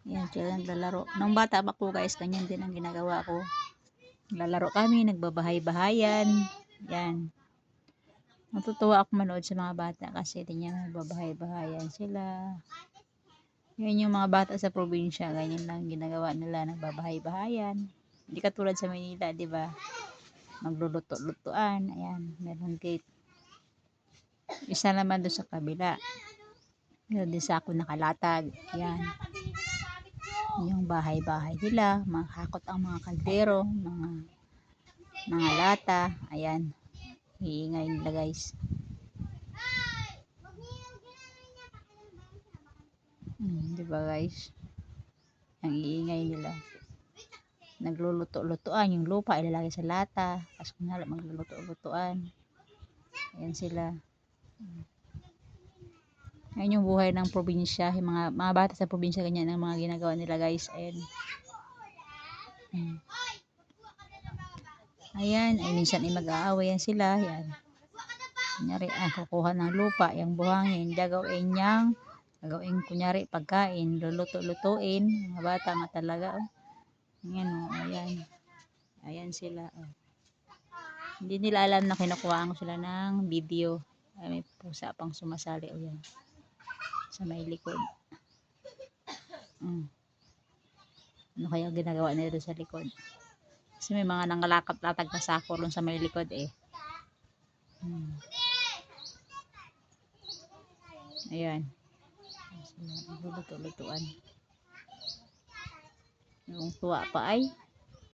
Yan, sila naglalaro. Nung bata pa po guys, ganyan din ang ginagawa ko. Lalaro kami, nagbabahay-bahayan. Yan. Natutuwa ako manood sa mga bata kasi tingnan nagbabahay-bahayan sila. Yan yung mga bata sa probinsya, ganyan lang ginagawa nila, nagbabahay-bahayan. Hindi katulad sa Manila, di ba? Magluluto-lutuan. Ayan, meron gate. Isa naman doon sa kabila. Meron din sa ako nakalatag. Ayan. Yung bahay-bahay nila, mga hakot ang mga kaldero, mga lata. Ayan. Iingay nila guys. Di ba guys? Ang iingay nila. Nagluluto-lutuan. Yung lupa ilalagay sa lata. Tapos kunwari magluluto-lutuan. Ayan sila. Ayan yung buhay ng probinsya. Yung mga bata sa probinsya, ganyan ang mga ginagawa nila guys. Ayan. Ayan. Ay minsan ay mag-aaway yan sila. Ayan. Kunyari, kukuha ng lupa, yung buhangin, gagawin kunyari pagkain, luluto-lutuin, mga bata nga talaga, oh. Ayan, oh, ayan. Ayan sila, oh. Hindi nila alam na kinukuhaan ko sila ng video. Ay, may pusa pang sumasali, oh, yan. Sa may likod. Ano kaya ginagawa nila sa likod? Kasi may mga nangalakap-latag na sako sa may likod, eh. Ayan. Luluto-lutuan. Yung tuwa pa ay